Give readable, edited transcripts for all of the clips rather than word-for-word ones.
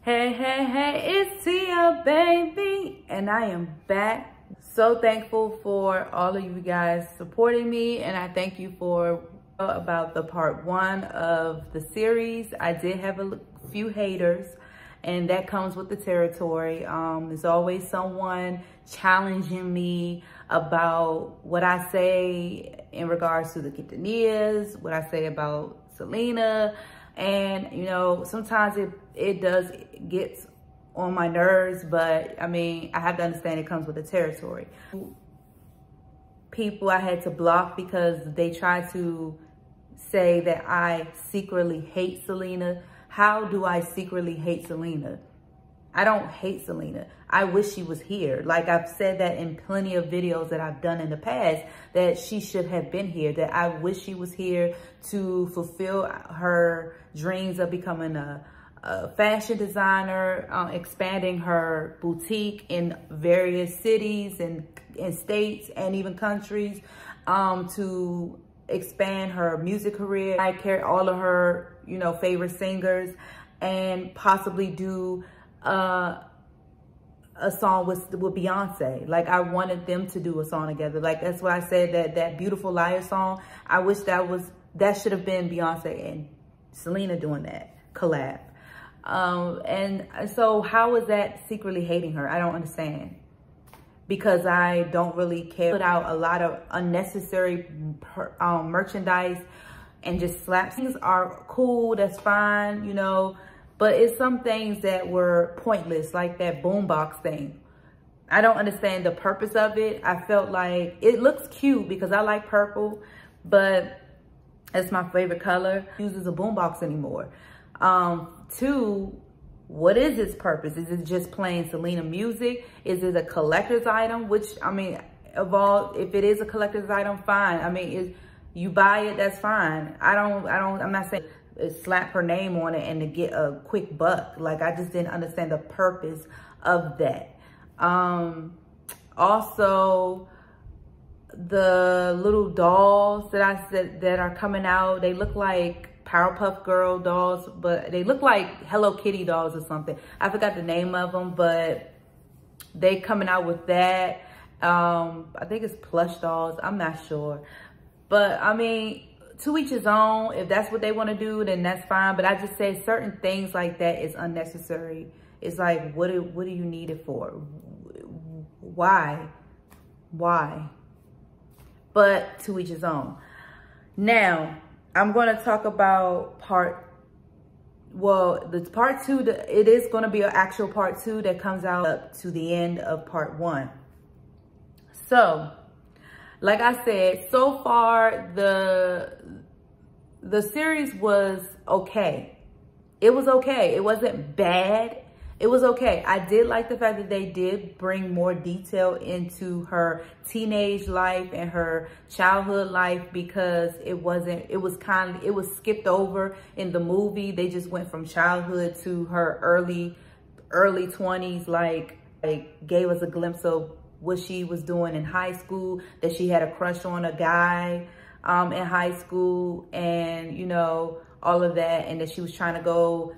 Hey, hey, hey, it's Tia, baby, and I am back. So thankful for all of you guys supporting me, and I thank you for about the part 1 of the series. I did have a few haters, and that comes with the territory. There's always someone challenging me about what I say in regards to the quinceañeras, what I say about Selena. And, you know, sometimes it does get on my nerves, but I mean, I have to understand it comes with the territory. People I had to block because they tried to say that I secretly hate Selena. How do I secretly hate Selena? I don't hate Selena. I wish she was here. Like I've said that in plenty of videos that I've done in the past, that she should have been here, that I wish she was here to fulfill her dreams of becoming a fashion designer, expanding her boutique in various cities and states and even countries, to expand her music career. I carry all of her, you know, favorite singers and possibly do a song with Beyonce. Like I wanted them to do a song together. Like that's why I said that Beautiful Liar song. I wish that should have been Beyonce and Selena doing that collab. And so how is that secretly hating her? I don't understand. Because I don't really care. Put out a lot of unnecessary merchandise and just slap. Things are cool, that's fine, you know. But it's some things that were pointless, like that boombox thing. I don't understand the purpose of it. I felt like it looks cute because I like purple, but it's my favorite color. Uses a boombox anymore. 2, what is its purpose? Is it just playing Selena music? Is it a collector's item? Which, I mean, if it is a collector's item, fine. I mean, if you buy it, that's fine. I'm not saying slap her name on it and to get a quick buck. Like I just didn't understand the purpose of that. Also, the little dolls that I said that are coming out, they look like Powerpuff Girl dolls, but they look like Hello Kitty dolls or something. I forgot the name of them, but they coming out with that. I think it's plush dolls. I'm not sure, but I mean, to each his own. If that's what they want to do, then that's fine. But I just say certain things like that is unnecessary. It's like, what do you need it for? Why? But to each his own. Now, I'm going to talk about part 2. It is going to be an actual part 2 that comes out up to the end of part 1. So, like I said, so far the series was okay. It was okay. It wasn't bad. It was okay. I did like the fact that they did bring more detail into her teenage life and her childhood life, because it was skipped over in the movie. They just went from childhood to her early 20s, like gave us a glimpse of what she was doing in high school, that she had a crush on a guy in high school, and you know, all of that, and that she was trying to go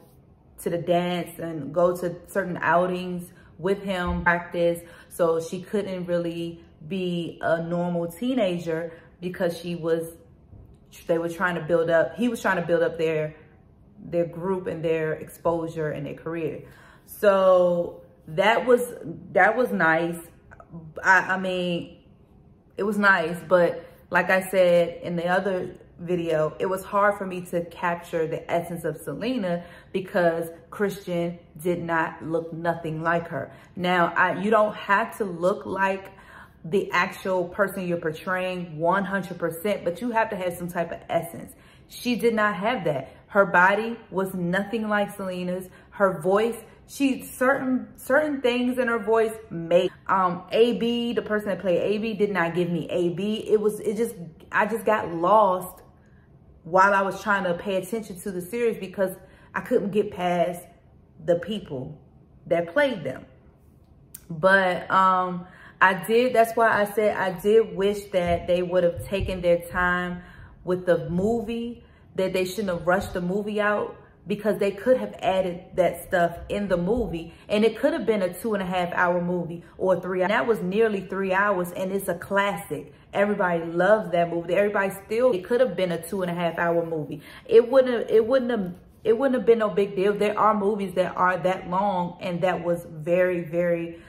to the dance and go to certain outings with him, practice. So she couldn't really be a normal teenager because he was trying to build up their group and their exposure and their career. So that was nice. I mean, it was nice, but like I said in the other video, it was hard for me to capture the essence of Selena because Christian did not look nothing like her. Now, you don't have to look like the actual person you're portraying 100%, but you have to have some type of essence. She did not have that. Her body was nothing like Selena's. Her voice, certain things in her voice made AB, the person that played AB, did not give me AB. I just got lost while I was trying to pay attention to the series because I couldn't get past the people that played them. But that's why I said I did wish that they would have taken their time with the movie, that they shouldn't have rushed the movie out because they could have added that stuff in the movie, and it could have been a 2.5-hour movie or 3 hours. That was nearly 3 hours, and it's a classic. Everybody loves that movie. Everybody still, it could have been a 2.5-hour movie. It wouldn't have been no big deal. There are movies that are that long and that was very, very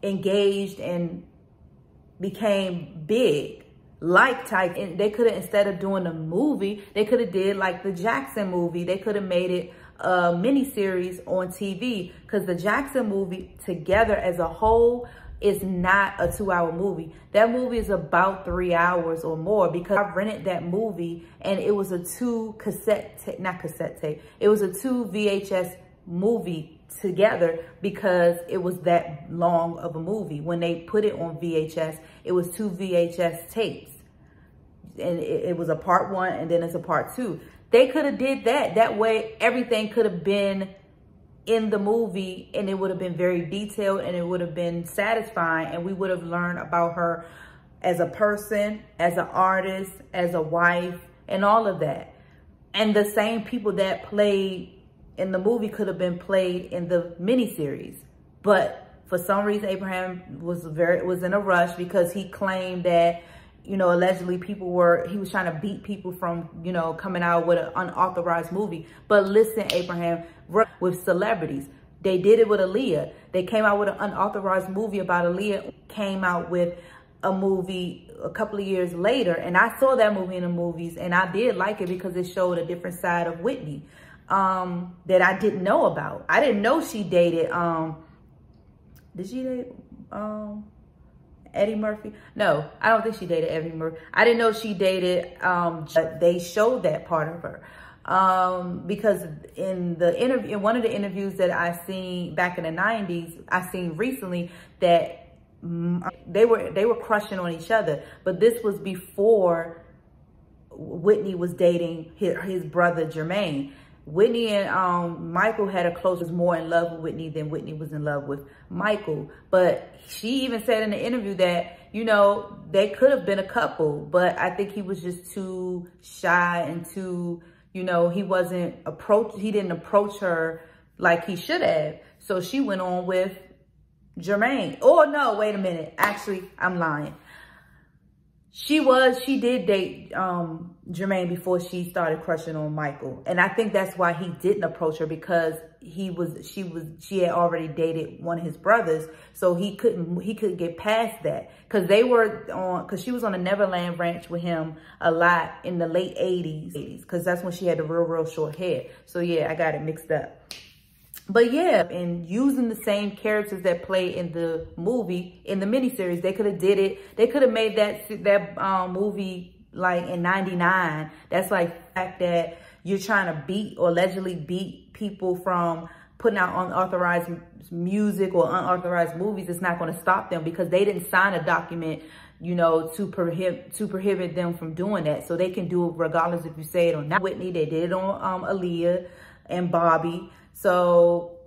engaged and became big. Like Titan, they could have, instead of doing a movie, they could have did like the Jackson movie. They could have made it a miniseries on TV, because the Jackson movie together as a whole is not a 2-hour movie. That movie is about 3 hours or more, because I rented that movie and it was a 2 VHS movie together, because it was that long of a movie. When they put it on VHS, it was 2 VHS tapes, and it was a part 1 and then it's a part 2. They could have did that. That way everything could have been in the movie, and it would have been very detailed, and it would have been satisfying, and we would have learned about her as a person, as an artist, as a wife, and all of that. And the same people that played in the movie could have been played in the miniseries. But for some reason, Abraham was in a rush, because he claimed that, you know, allegedly he was trying to beat people from, you know, coming out with an unauthorized movie. But listen, Abraham, with celebrities, they did it with Aaliyah. They came out with an unauthorized movie about Aaliyah, came out with a movie a couple of years later. And I saw that movie in the movies, and I did like it because it showed a different side of Whitney that I didn't know about. I didn't know she dated, did she date Eddie Murphy? No, I don't think she dated Eddie Murphy. I didn't know she dated, but they showed that part of her. Because in one of the interviews that I seen back in the 90s, I seen recently that they were crushing on each other. But this was before Whitney was dating his brother Jermaine. Whitney and Michael had a was more in love with Whitney than Whitney was in love with Michael. But she even said in the interview that, you know, they could have been a couple, but I think he was just too shy and too, you know, he didn't approach her like he should have. So she went on with Jermaine. Oh no, wait a minute. Actually, I'm lying. She did date Jermaine before she started crushing on Michael. And I think that's why he didn't approach her, because she had already dated one of his brothers. So he couldn't get past that, because she was on the Neverland Ranch with him a lot in the late 80s, because that's when she had the real short hair. So yeah, I got it mixed up. But yeah, and using the same characters that play in the movie, in the miniseries, they could have did it. They could have made that movie like in '99. That's like the fact that you're trying to beat or allegedly beat people from putting out unauthorized music or unauthorized movies. It's not going to stop them, because they didn't sign a document, you know, to prohibit them from doing that. So they can do it regardless if you say it or not. Whitney, they did it on Aaliyah and Bobby. So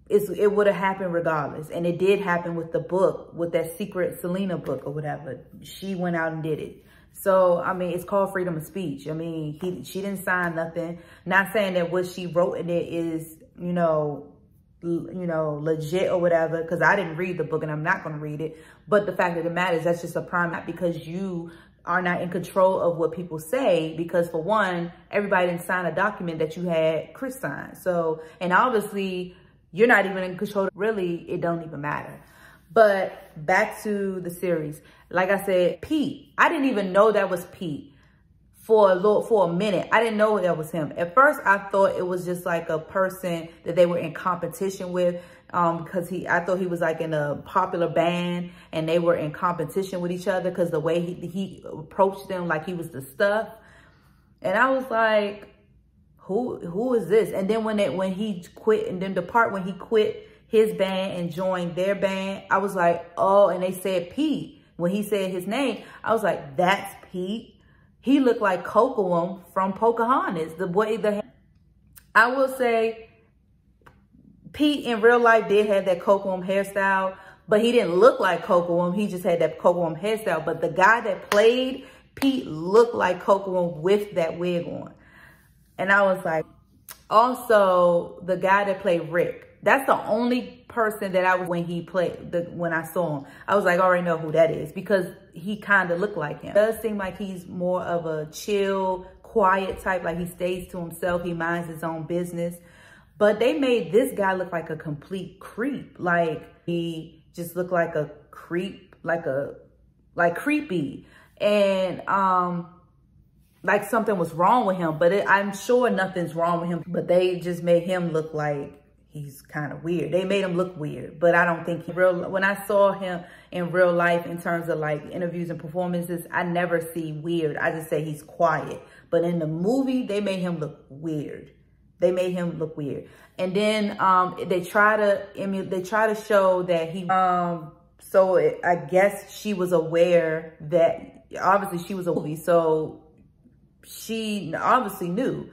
it would have happened regardless. And it did happen with the book, with that secret Selena book or whatever. She went out and did it. So, I mean, it's called freedom of speech. I mean, she didn't sign nothing. Not saying that what she wrote in it is, you know, legit or whatever, because I didn't read the book and I'm not going to read it. But the fact of the matter is, that's just a prime, not because you are not in control of what people say, because for one, everybody didn't sign a document that you had Chris sign. So, and obviously you're not even in control. Really, it don't even matter. But back to the series. Like I said, Pete, I didn't even know that was Pete for a minute. I didn't know that was him. At first, I thought it was just like a person that they were in competition with, because I thought he was like in a popular band and they were in competition with each other, because the way he approached them like he was the stuff. And I was like, who is this? And then when he quit, and then the part when he quit his band and joined their band, I was like, oh, and they said Pete. When he said his name, I was like, that's Pete. He looked like Kocoum from Pocahontas. I will say, Pete in real life did have that Kocoum hairstyle, but he didn't look like Kocoum. He just had that Kocoum hairstyle. But the guy that played Pete looked like Kocoum with that wig on. And I was like, also the guy that played Rick, that's the only person that I was, when I saw him, I was like, I already know who that is, because he kind of looked like him. It does seem like he's more of a chill, quiet type, like he stays to himself, he minds his own business. But they made this guy look like a complete creep. Like he just looked like a creep, like creepy. And like something was wrong with him, but I'm sure nothing's wrong with him, but they just made him look like he's kind of weird. They made him look weird, but I don't think when I saw him in real life, in terms of like interviews and performances, I never see weird. I just say he's quiet. But in the movie, they made him look weird. They made him look weird. And then they try to show that he, I guess she was aware that, obviously she was a movie, so she obviously knew.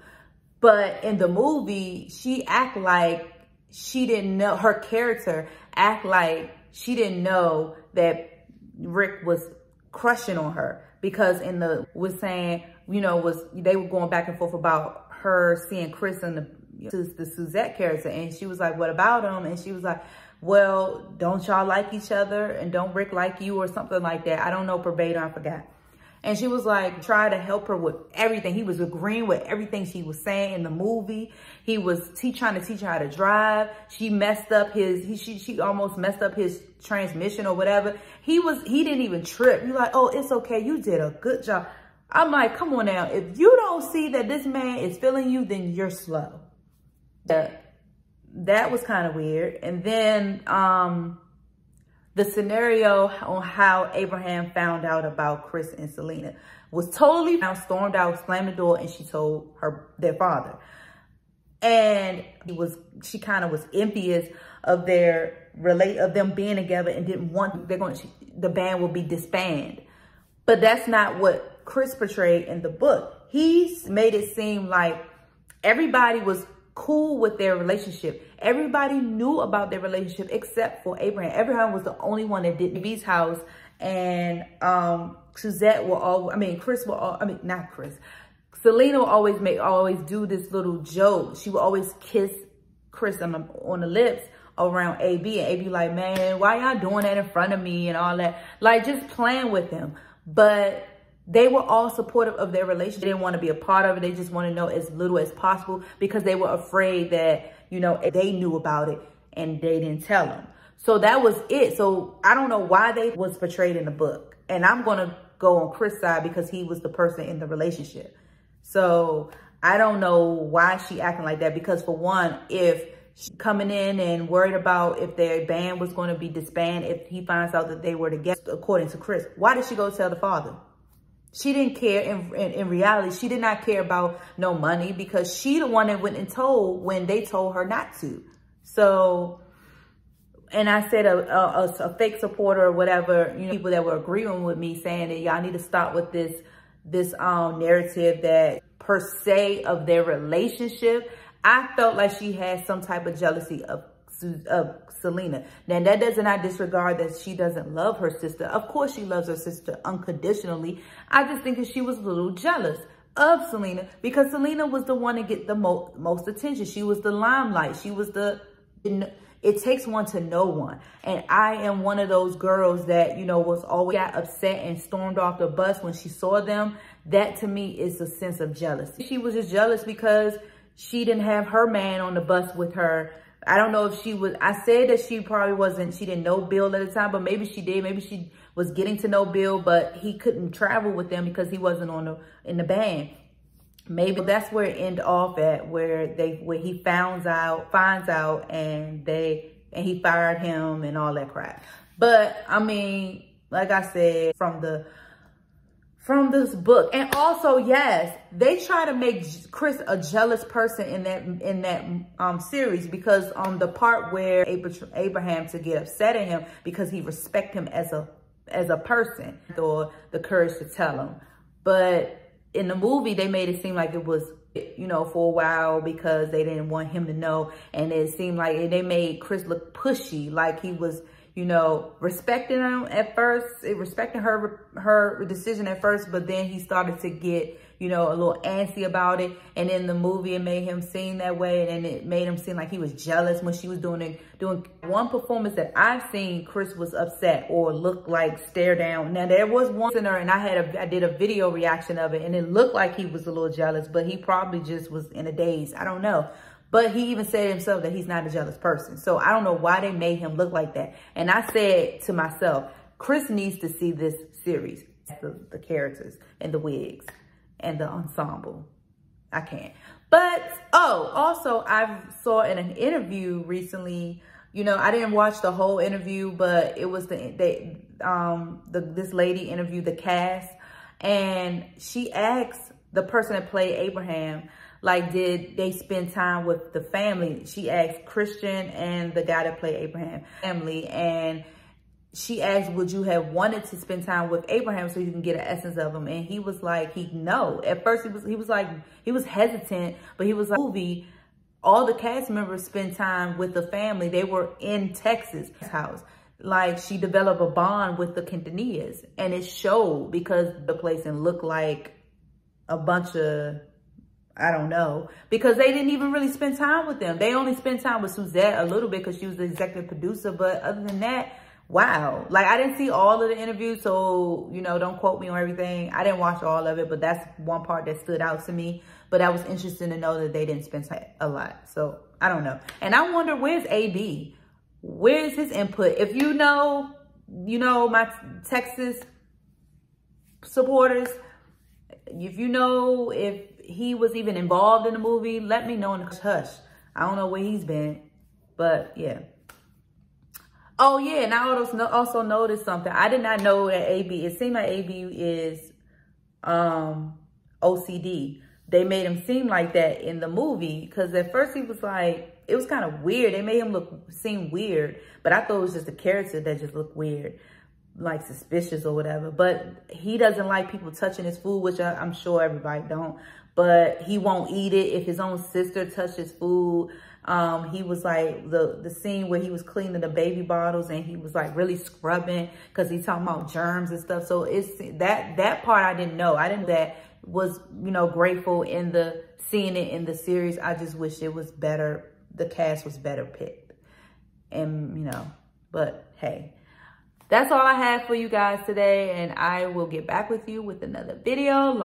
But in the movie, she act like she didn't know, her character act like she didn't know that Rick was crushing on her, because was saying, you know, they were going back and forth about her seeing Chris and the Suzette character, and she was like, what about him? And she was like, well, don't y'all like each other, and don't Rick like you, or something like that. I don't know verbatim, I forgot. And she was like, try to help her with everything. He was agreeing with everything she was saying in the movie. He trying to teach her how to drive. She messed up she almost messed up his transmission or whatever. He didn't even trip. You're like, oh, it's okay. You did a good job. I'm like, come on now. If you don't see that this man is feeling you, then you're slow. That was kind of weird. And then, the scenario on how Abraham found out about Chris and Selena was totally stormed out, slammed the door, and she told their father. And she kind of was envious of them being together, and didn't want the band will be disbanded. But that's not what Chris portrayed in the book. He made it seem like everybody was cool with their relationship. Everybody knew about their relationship except for Abraham. Abraham was the only one that didn't leave his house. And Suzette Selena will always do this little joke. She would always kiss Chris on the lips around AB, and AB like, man, why y'all doing that in front of me and all that? Like, just playing with him. But they were all supportive of their relationship. They didn't want to be a part of it. They just want to know as little as possible, because they were afraid that, you know, they knew about it and they didn't tell them. So that was it. So I don't know why they was portrayed in the book. And I'm going to go on Chris' side because he was the person in the relationship. So I don't know why she acting like that, because for one, if she coming in and worried about if their band was going to be disbanded, if he finds out that they were together, according to Chris, why did she go tell the father? She didn't care. In reality, she did not care about no money, because she the one that went and told when they told her not to. So, and I said a fake supporter or whatever, you know, people that were agreeing with me saying that y'all need to stop with this narrative that per se of their relationship. I felt like she had some type of jealousy of Selena. Now, that does not disregard that she doesn't love her sister. Of course, she loves her sister unconditionally. I just think that she was a little jealous of Selena, because Selena was the one to get the most attention. She was the limelight. She was it takes one to know one. And I am one of those girls that, you know, was always got upset and stormed off the bus when she saw them. That to me is a sense of jealousy. She was just jealous because she didn't have her man on the bus with her. I don't know if she was, I said that she probably wasn't, she didn't know Bill at the time, but maybe she did. Maybe she was getting to know Bill, but he couldn't travel with them because he wasn't in the band. Maybe that's where it ended off at, where he finds out and he fired him and all that crap. But I mean, like I said, from this book. And also, yes, they try to make Chris a jealous person in that series, because the part where Abraham to get upset at him because he respect him as a person, or the courage to tell him. But in the movie, they made it seem like it was, you know, for a while, because they didn't want him to know. And it seemed like they made Chris look pushy, like he was, you know, respecting him at first, respecting her decision at first, but then he started to get, you know, a little antsy about it. And in the movie, it made him seem that way. And it made him seem like he was jealous when she was doing one performance that I've seen. Chris was upset or looked like stare down. Now there was one in her, and I did a video reaction of it, and it looked like he was a little jealous, but he probably just was in a daze. I don't know. But he even said himself that he's not a jealous person. So I don't know why they made him look like that. And I said to myself, Chris needs to see this series, the characters and the wigs and the ensemble. I can't. But, oh, also I saw in an interview recently, you know, I didn't watch the whole interview, but it was this lady interviewed the cast, and she asked the person that played Abraham, like, did they spend time with the family? She asked Christian and the guy that played Abraham family, and she asked, would you have wanted to spend time with Abraham so you can get an essence of him? And he was like, no. At first he was hesitant, but he was like, movie, all the cast members spend time with the family. They were in Texas house. Like, she developed a bond with the Quintanillas, and it showed because the place and looked like a bunch of, I don't know, because they didn't even really spend time with them. They only spent time with Suzette a little bit because she was the executive producer. But other than that, wow. Like, I didn't see all of the interviews, so, you know, don't quote me on everything. I didn't watch all of it, but that's one part that stood out to me. But that was interesting to know that they didn't spend a lot. So, I don't know. And I wonder, where's AB? Where's his input? If you know, my Texas supporters, if you know if he was even involved in the movie, let me know in the hush. I don't know where he's been, but yeah. Oh yeah, and I also noticed something. I did not know that AB, it seemed like AB is OCD. They made him seem like that in the movie, because at first he was like, it was kind of weird. They made him seem weird, but I thought it was just a character that just looked weird, like suspicious or whatever. But he doesn't like people touching his food, which I'm sure everybody don't. But he won't eat it if his own sister touched his food. He was like, the scene where he was cleaning the baby bottles and he was like really scrubbing because he's talking about germs and stuff. So it's that part I didn't know. I didn't know that was, you know, grateful in seeing it in the series. I just wish it was better. The cast was better picked. And, you know, but hey, that's all I have for you guys today. And I will get back with you with another video.